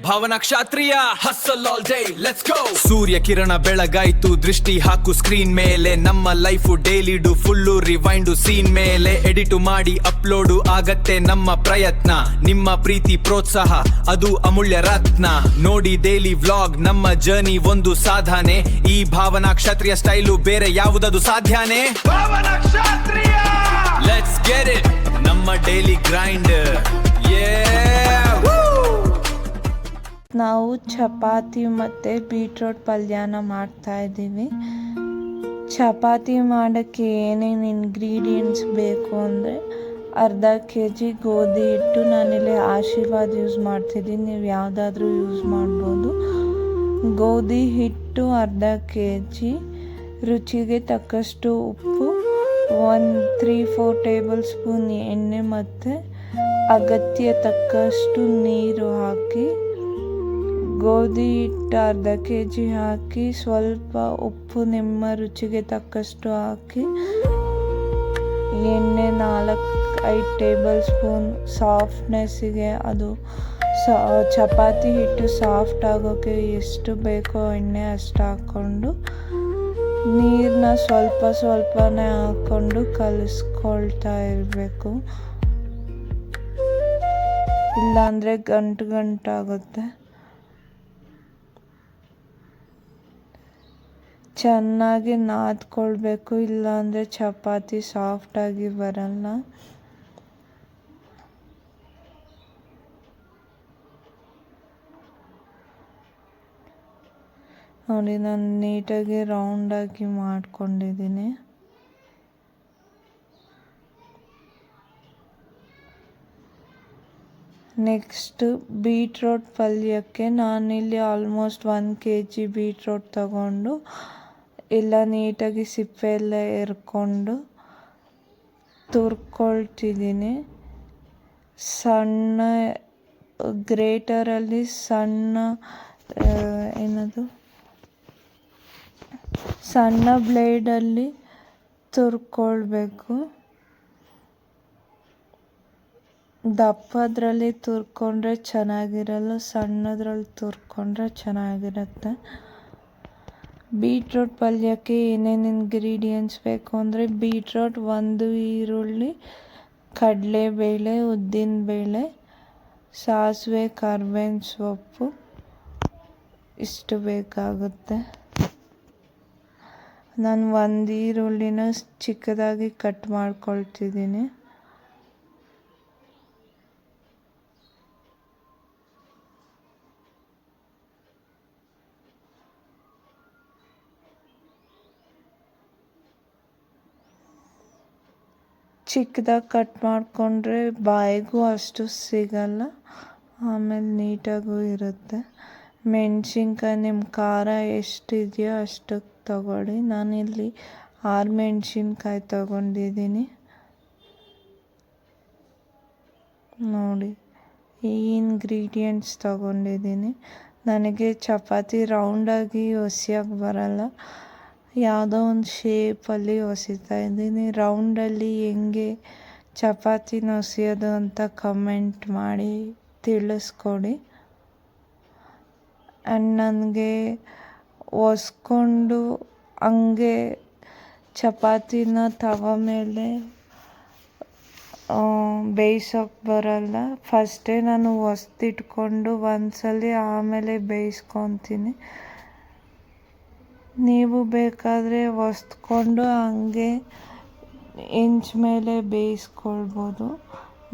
ಭಾವನಾ ಕ್ಷಾತ್ರಿಯ hustle all day let's go. ಸೂರ್ಯ ಕಿರಣ ಬೆಳಗಾಯ್ತು, ದೃಷ್ಟಿ ಹಾಕು ಸ್ಕ್ರೀನ್ ಮೇಲೆ. ನಮ್ಮ ಲೈಫ್ ಡೈಲಿ ಡು ಫುಲ್ಲು ರಿವೈಂಡು ಸೀನ್ ಮೇಲೆ. ಎಡಿಟು ಮಾಡಿ ಅಪ್ಲೋಡು ಆಗತ್ತೆ ನಮ್ಮ ಪ್ರಯತ್ನ. ನಿಮ್ಮ ಪ್ರೀತಿ ಪ್ರೋತ್ಸಾಹ ಅದು ಅಮೂಲ್ಯ ರತ್ನ. ನೋಡಿ ಡೈಲಿ ವ್ಲಾಗ್ ನಮ್ಮ ಜರ್ನಿ ಒಂದು ಸಾಧನೆ. ಈ ಭಾವನಾ ಕ್ಷಾತ್ರಿಯ ಸ್ಟೈಲು ಬೇರೆ ಯಾವುದದು ಸಾಧ್ಯನೇ. ಭಾವನಾ ಕ್ಷಾತ್ರಿಯ ಲೆಟ್ಸ್ ಗೆಟ್ ಇಟ್, ನಮ್ಮ ಡೈಲಿ ಗ್ರೈಂಡ್. ನಾವು ಚಪಾತಿ ಮತ್ತು ಬೀಟ್ರೋಟ್ ಪಲ್ಯನ ಮಾಡ್ತಾಯಿದ್ದೀವಿ. ಚಪಾತಿ ಮಾಡೋಕ್ಕೆ ಏನೇನು ಇಂಗ್ರೀಡಿಯೆಂಟ್ಸ್ ಬೇಕು ಅಂದರೆ ಅರ್ಧ kg ಗೋಧಿ ಹಿಟ್ಟು. ನಾನಿಲ್ಲಿ ಆಶೀರ್ವಾದ್ ಯೂಸ್ ಮಾಡ್ತಿದ್ದೀನಿ, ನೀವು ಯಾವುದಾದ್ರೂ ಯೂಸ್ ಮಾಡ್ಬೋದು. ಗೋಧಿ ಹಿಟ್ಟು ಅರ್ಧ kg, ರುಚಿಗೆ ತಕ್ಕಷ್ಟು ಉಪ್ಪು, 3-4 ಟೇಬಲ್ ಸ್ಪೂನ್ ಎಣ್ಣೆ ಮತ್ತು ಅಗತ್ಯ ತಕ್ಕಷ್ಟು ನೀರು ಹಾಕಿ ಗೋಧಿ ಹಿಟ್ಟು ಅರ್ಧ kg ಹಾಕಿ ಸ್ವಲ್ಪ ಉಪ್ಪು ನಿಮ್ಮ ರುಚಿಗೆ ತಕ್ಕಷ್ಟು ಹಾಕಿ ಎಣ್ಣೆ 4-5 ಟೇಬಲ್ ಸ್ಪೂನ್ ಸಾಫ್ಟ್ನೆಸ್ಸಿಗೆ, ಅದು ಚಪಾತಿ ಹಿಟ್ಟು ಸಾಫ್ಟ್ ಆಗೋಕ್ಕೆ ಎಷ್ಟು ಬೇಕೋ ಎಣ್ಣೆ ಅಷ್ಟು ಹಾಕ್ಕೊಂಡು ನೀರನ್ನ ಸ್ವಲ್ಪನೇ ಹಾಕ್ಕೊಂಡು ಕಲಿಸ್ಕೊಳ್ತಾ ಇರಬೇಕು. ಇಲ್ಲಾಂದರೆ ಗಂಟಾಗುತ್ತೆ. ಚೆನ್ನಾಗಿ ನಾದ್ಕೊಳ್ಬೇಕು, ಇಲ್ಲಾಂದರೆ ಚಪಾತಿ ಸಾಫ್ಟಾಗಿ ಬರಲ್ಲ. ನೋಡಿ, ನಾನು ನೀಟಾಗಿ ರೌಂಡಾಗಿ ಮಾಡ್ಕೊಂಡಿದ್ದೀನಿ. ನೆಕ್ಸ್ಟು ಬೀಟ್ರೋಟ್ ಪಲ್ಯಕ್ಕೆ ನಾನಿಲ್ಲಿ ಆಲ್ಮೋಸ್ಟ್ 1 kg ಬೀಟ್ರೋಟ್ ತಗೊಂಡು ಎಲ್ಲ ನೀಟಾಗಿ ಸಿಪ್ಪೆ ಎಲ್ಲ ಎರ್ಕೊಂಡು ತುರ್ಕೊಳ್ತಿದ್ದೀನಿ. ಸಣ್ಣ ಗ್ರೇಟರಲ್ಲಿ ಸಣ್ಣ ಬ್ಲೇಡಲ್ಲಿ ತುರ್ಕೊಳ್ಬೇಕು. ದಪ್ಪದ್ರಲ್ಲಿ ತುರ್ಕೊಂಡ್ರೆ ಚೆನ್ನಾಗಿರಲ್ಲ, ಸಣ್ಣದ್ರಲ್ಲಿ ತುರ್ಕೊಂಡ್ರೆ ಚೆನ್ನಾಗಿರುತ್ತೆ. ಬೀಟ್ರೋಟ್ ಪಲ್ಯಕ್ಕೆ ಏನೇನು ಇಂಗ್ರೀಡಿಯೆಂಟ್ಸ್ ಬೇಕು ಅಂದರೆ ಬೀಟ್ರೋಟ್, 1 ಈರುಳ್ಳಿ, ಕಡಲೆಬೇಳೆ, ಉದ್ದಿನಬೇಳೆ, ಸಾಸಿವೆ, ಕರ್ಬೇವಿನ ಸೊಪ್ಪು ಇಷ್ಟು ಬೇಕಾಗುತ್ತೆ. ನಾನು 1 ಈರುಳ್ಳಿನ ಚಿಕ್ಕದಾಗಿ ಕಟ್ ಮಾಡ್ಕೊಳ್ತಿದ್ದೀನಿ. ಚಿಕ್ಕದಾಗಿ ಕಟ್ ಮಾಡಿಕೊಂಡ್ರೆ ಬಾಯಿಗೂ ಅಷ್ಟು ಸಿಗಲ್ಲ, ಆಮೇಲೆ ನೀಟಾಗೂ ಇರುತ್ತೆ. ಮೆಣಸಿನ್ಕಾಯಿ ನಿಮ್ಮ ಖಾರ ಎಷ್ಟಿದೆಯೋ ಅಷ್ಟಕ್ಕೆ ತಗೊಳ್ಳಿ. ನಾನಿಲ್ಲಿ 6 ಮೆಣಸಿನ್ಕಾಯಿ ತಗೊಂಡಿದ್ದೀನಿ. ನೋಡಿ, ಈ ಇಂಗ್ರೀಡಿಯೆಂಟ್ಸ್ ತಗೊಂಡಿದ್ದೀನಿ. ನನಗೆ ಚಪಾತಿ ರೌಂಡಾಗಿ ಹೊಸಿಯೋಕ್ಕೆ ಬರಲ್ಲ, ಯಾವುದೋ ಒಂದು ಶೇಪಲ್ಲಿ ಹೊಸಿತಾ ಇದ್ದೀನಿ. ರೌಂಡಲ್ಲಿ ಹೆಂಗೆ ಚಪಾತಿನ ಹೊಸಿಯೋದು ಅಂತ ಕಮೆಂಟ್ ಮಾಡಿ ತಿಳಿಸ್ಕೊಡಿ. ಆ್ಯಂಡ್ ನನಗೆ ಹೊಸ್ಕೊಂಡು ಹಂಗೆ ಚಪಾತಿನ ತವ ಮೇಲೆ ಬೇಯಿಸೋಕ್ಕೆ ಬರಲ್ಲ. ಫಸ್ಟೇ ನಾನು ಹೊಸ್ದಿಟ್ಕೊಂಡು ಒಂದ್ಸಲಿ ಆಮೇಲೆ ಬೇಯಿಸ್ಕೊತೀನಿ. ನೀವು ಬೇಕಾದರೆ ಹೊಸ್ಕೊಂಡು ಹಂಗೆ ಹೆಂಚ್ ಮೇಲೆ ಬೇಯಿಸ್ಕೊಳ್ಬೋದು.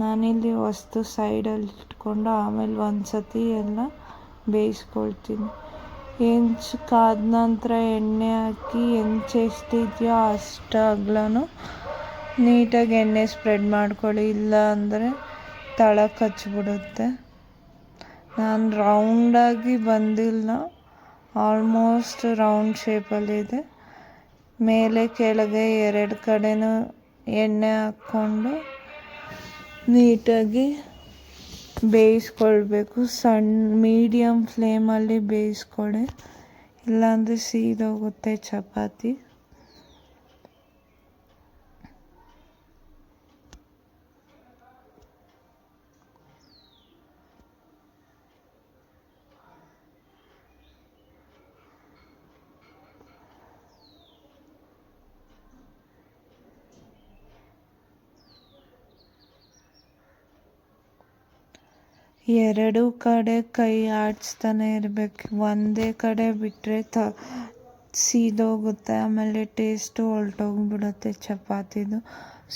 ನಾನಿಲ್ಲಿ ಹೊಸ್ದು ಸೈಡಲ್ಲಿ ಇಟ್ಕೊಂಡು ಆಮೇಲೆ ಒಂದ್ಸತಿ ಎಲ್ಲ ಬೇಯಿಸ್ಕೊಳ್ತೀನಿ. ಹೆಂಚು ಕಾದ ನಂತರ ಎಣ್ಣೆ ಹಾಕಿ ಹೆಂಚು ಎಷ್ಟಿದೆಯೋ ಅಷ್ಟು ಅಗಲನೂ ನೀಟಾಗಿ ಎಣ್ಣೆ ಸ್ಪ್ರೆಡ್ ಮಾಡ್ಕೊಳ್ಳಿ, ಇಲ್ಲ ಅಂದರೆ ತಳ ಕಚ್ಚಿಬಿಡುತ್ತೆ. ನಾನು ರೌಂಡಾಗಿ ಬಂದಿಲ್ಲ, ಆಲ್ಮೋಸ್ಟ್ ರೌಂಡ್ ಶೇಪಲ್ಲಿದೆ. ಮೇಲೆ ಕೆಳಗೆ 2 ಕಡೆನೂ ಎಣ್ಣೆ ಹಾಕ್ಕೊಂಡು ನೀಟಾಗಿ ಬೇಯಿಸ್ಕೊಳ್ಬೇಕು. ಮೀಡಿಯಮ್ ಫ್ಲೇಮಲ್ಲಿ ಬೇಯಿಸ್ಕೊಳ್ಳಿ, ಇಲ್ಲಾಂದರೆ ಸೀದೋಗುತ್ತೆ ಚಪಾತಿ. ಎರಡೂ ಕಡೆ ಕೈ ಆಡಿಸ್ತಾನೆ ಇರಬೇಕು. ಒಂದೇ ಕಡೆ ಬಿಟ್ಟರೆ ಸೀದೋಗುತ್ತೆ, ಆಮೇಲೆ ಟೇಸ್ಟು ಹೊಲ್ಟೋಗ್ಬಿಡುತ್ತೆ ಚಪಾತಿದು.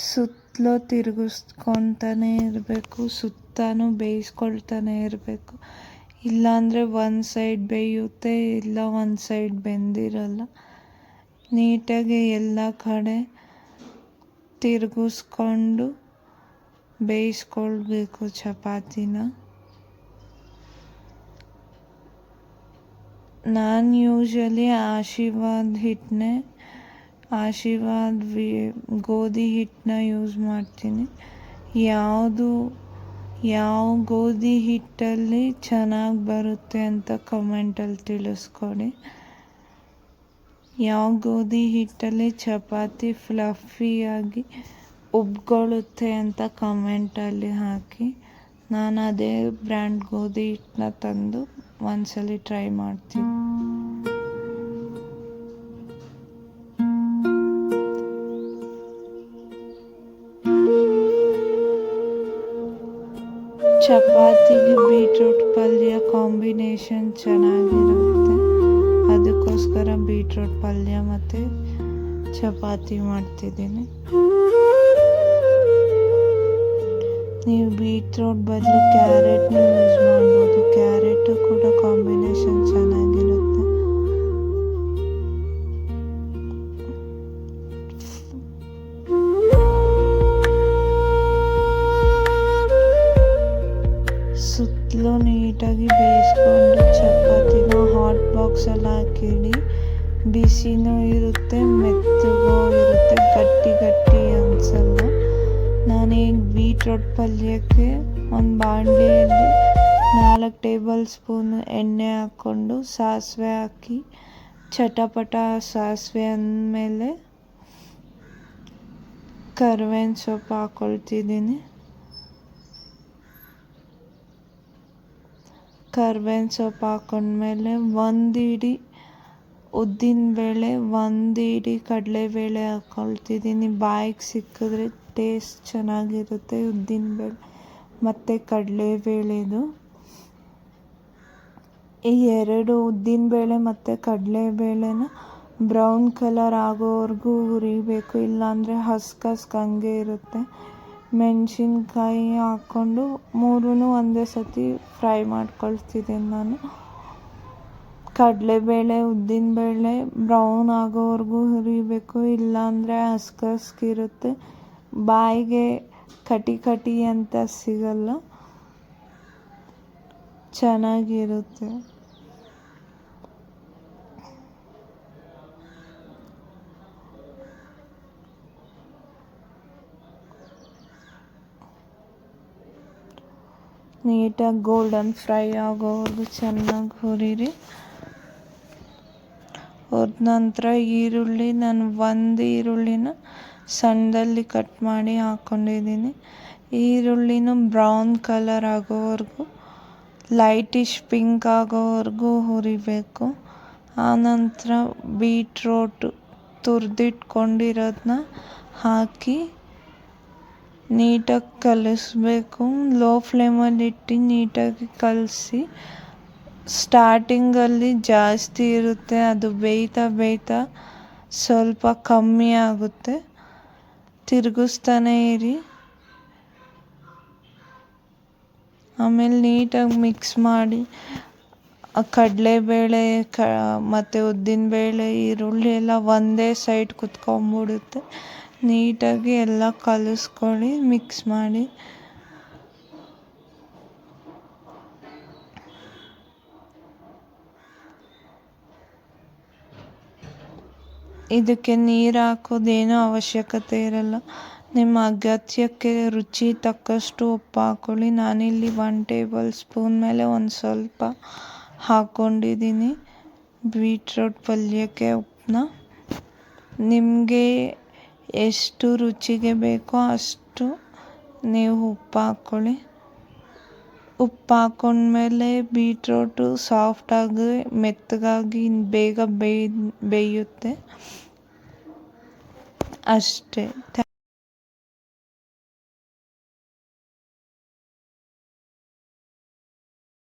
ಸುತ್ತಲೂ ತಿರುಗಿಸ್ಕೊತಾನೆ ಇರಬೇಕು, ಸುತ್ತಾನು ಬೇಯಿಸ್ಕೊಳ್ತಾನೆ ಇರಬೇಕು. ಇಲ್ಲಾಂದರೆ ಒಂದು ಸೈಡ್ ಬೇಯುತ್ತೆ, ಇಲ್ಲ ಒಂದು ಸೈಡ್ ಬೆಂದಿರಲ್ಲ. ನೀಟಾಗಿ ಎಲ್ಲ ಕಡೆ ತಿರುಗಿಸ್ಕೊಂಡು ಬೇಯಿಸ್ಕೊಳ್ಬೇಕು ಚಪಾತಿನ. ನಾನು ಯೂಶ್ವಲಿ ಆಶೀರ್ವಾದ್ ಗೋಧಿ ಹಿಟ್ಟನ್ನ ಯೂಸ್ ಮಾಡ್ತೀನಿ. ಯಾವ ಗೋಧಿ ಹಿಟ್ಟಲ್ಲಿ ಚೆನ್ನಾಗಿ ಬರುತ್ತೆ ಅಂತ ಕಮೆಂಟಲ್ಲಿ ತಿಳಿಸ್ಕೊಡಿ. ಯಾವ ಗೋಧಿ ಹಿಟ್ಟಲ್ಲಿ ಚಪಾತಿ ಫ್ಲಫಿಯಾಗಿ ಉಬ್ಕೊಳ್ಳುತ್ತೆ ಅಂತ ಕಮೆಂಟಲ್ಲಿ ಹಾಕಿ. ನಾನು ಅದೇ ಬ್ರ್ಯಾಂಡ್ ಗೋಧಿ ಹಿಟ್ಟನ್ನ ತಂದು ಒಂದ್ಸಲಿ ಟ್ರೈ ಮಾಡ್ತೀನಿ. ಚಪಾತಿಗೆ ಬೀಟ್ರೂಟ್ ಪಲ್ಯ ಕಾಂಬಿನೇಷನ್ ಚೆನ್ನಾಗಿರುತ್ತೆ, ಅದಕ್ಕೋಸ್ಕರ ಬೀಟ್ರೂಟ್ ಪಲ್ಯ ಮತ್ತು ಚಪಾತಿ ಮಾಡ್ತಿದ್ದೀನಿ. ನೀವು ಬೀಟ್ರೂಟ್ ಬದಲು ಕ್ಯಾರೆಟ್ನ ಯೂಸ್ ಮಾಡ್ಬೋದು, ಕ್ಯಾರೆಟು ಕೂಡ ಕಾಂಬಿನೇಷನ್ ಚೆನ್ನಾಗಿರುತ್ತೆ. ಸುತ್ತಲೂ ನೀಟಾಗಿ ಬೇಯಿಸ್ಕೊಂಡು ಚಪಾತಿನ ಹಾಟ್ ಬಾಕ್ಸಲ್ಲಿ ಹಾಕಿಡಿ. ಬಿಸಿನೂ ಇರುತ್ತೆ, ಮೆತ್ತಗೂ ಇರುತ್ತೆ, ಗಟ್ಟಿ ಅನಿಸಲ್ಲ. ನಾನೀಗ ಬೀಟ್ರೂಟ್ ಪಲ್ಯಕ್ಕೆ ಒಂದು ಬಾಣಲೆಯಲ್ಲಿ 4 ಟೇಬಲ್ ಸ್ಪೂನ್ ಎಣ್ಣೆ ಹಾಕ್ಕೊಂಡು ಸಾಸಿವೆ ಹಾಕಿ, ಚಟಪಟ ಸಾಸಿವೆ ಅಂದಮೇಲೆ ಕರ್ಬೇವಿನ ಸೊಪ್ಪು ಹಾಕ್ಕೊಳ್ತಿದ್ದೀನಿ. ಕರ್ಬೇವಿನ ಸೊಪ್ಪು ಹಾಕೊಂಡ್ಮೇಲೆ 1 ಹಿಡಿ ಉದ್ದಿನಬೇಳೆ, 1 ಹಿಡಿ ಕಡಲೆಬೇಳೆ ಹಾಕ್ಕೊಳ್ತಿದ್ದೀನಿ. ಬಾಯಿಗೆ ಸಿಕ್ಕಿದ್ರೆ ಟೇಸ್ಟ್ ಚೆನ್ನಾಗಿರುತ್ತೆ ಉದ್ದಿನಬೇಳೆ ಮತ್ತು ಕಡಲೆಬೇಳೆದು. ಈ 2 ಉದ್ದಿನಬೇಳೆ ಮತ್ತು ಕಡಲೆಬೇಳೆನ ಬ್ರೌನ್ ಕಲರ್ ಆಗೋವರೆಗೂ ಹುರಿಬೇಕು, ಇಲ್ಲಾಂದರೆ ಹಸ್ಕ್ ಹಂಗೆ ಇರುತ್ತೆ. ಮೆಣಸಿನ್ಕಾಯಿ ಹಾಕ್ಕೊಂಡು 3 ಒಂದೇ ಸತಿ ಫ್ರೈ ಮಾಡ್ಕೊಳ್ತಿದ್ದೀನಿ ನಾನು. ಕಡಲೆಬೇಳೆ ಉದ್ದಿನಬೇಳೆ ಬ್ರೌನ್ ಆಗೋವರೆಗೂ ಹುರಿಬೇಕು, ಇಲ್ಲಾಂದರೆ ಹಸ್ಕ್ ಇರುತ್ತೆ, ಬಾಯಿಗೆ ಕಟಿ ಅಂತ ಸಿಗಲ್ಲ, ಚೆನ್ನಾಗಿರುತ್ತೆ. ನೀಟಾಗಿ ಗೋಲ್ಡನ್ ಫ್ರೈ ಆಗೋವರೆಗೂ ಚೆನ್ನಾಗಿ ಹುರಿರಿ. ಹುರಿದ ನಂತರ ಈರುಳ್ಳಿ, ನಾನು 1 ಈರುಳ್ಳಿನ ಸಣ್ಣದಲ್ಲಿ ಕಟ್ ಮಾಡಿ ಹಾಕ್ಕೊಂಡಿದ್ದೀನಿ. ಈರುಳ್ಳಿನೂ ಬ್ರೌನ್ ಕಲರ್ ಆಗೋವರೆಗೂ, ಲೈಟಿಶ್ ಪಿಂಕ್ ಆಗೋವರೆಗೂ ಹುರಿಬೇಕು. ಆನಂತರ ಬೀಟ್ರೋಟು ತುರಿದಿಟ್ಕೊಂಡಿರೋದನ್ನ ಹಾಕಿ ನೀಟಾಗಿ ಕಲಿಸ್ಬೇಕು. ಲೋ ಫ್ಲೇಮಲ್ಲಿ ಇಟ್ಟು ನೀಟಾಗಿ ಕಲಸಿ. ಸ್ಟಾರ್ಟಿಂಗಲ್ಲಿ ಜಾಸ್ತಿ ಇರುತ್ತೆ, ಅದು ಬೇಯ್ತಾ ಸ್ವಲ್ಪ ಕಮ್ಮಿ ಆಗುತ್ತೆ. ತಿರುಗಿಸ್ತಾನೆ ಇರಿ. ಆಮೇಲೆ ನೀಟಾಗಿ ಮಿಕ್ಸ್ ಮಾಡಿ ಕಡಲೆಬೇಳೆ ಮತ್ತು ಉದ್ದಿನಬೇಳೆ ಈರುಳ್ಳಿ ಎಲ್ಲ ಒಂದೇ ಸೈಡ್ ಕುತ್ಕೊಂಡ್ಬಿಡುತ್ತೆ. ನೀಟಾಗಿ ಎಲ್ಲ ಕಲಿಸ್ಕೊಳ್ಳಿ, ಮಿಕ್ಸ್ ಮಾಡಿ. ಇದಕ್ಕೆ ನೀರು ಹಾಕೋದೇನೂ ಅವಶ್ಯಕತೆ ಇರಲ್ಲ. ನಿಮ್ಮ ಅಗತ್ಯಕ್ಕೆ ರುಚಿ ತಕ್ಕಷ್ಟು ಉಪ್ಪು ಹಾಕ್ಕೊಳ್ಳಿ. ನಾನಿಲ್ಲಿ 1 ಟೇಬಲ್ ಸ್ಪೂನ್ ಮೇಲೆ ಒಂದು ಸ್ವಲ್ಪ ಹಾಕ್ಕೊಂಡಿದ್ದೀನಿ ಬೀಟ್ರೋಟ್ ಪಲ್ಯಕ್ಕೆ ಉಪ್ಪನ್ನ. ನಿಮಗೆ ಎಷ್ಟು ರುಚಿಗೆ ಬೇಕೋ ಅಷ್ಟು ನೀವು ಉಪ್ಪು ಹಾಕ್ಕೊಳ್ಳಿ. ಉಪ್ಪು ಹಾಕ್ಕೊಂಡ್ಮೇಲೆ ಬೀಟ್ರೋಟು ಸಾಫ್ಟಾಗಿ ಮೆತ್ತಗಾಗಿ ಬೇಗ ಬೇಯುತ್ತೆ ಅಷ್ಟೇ.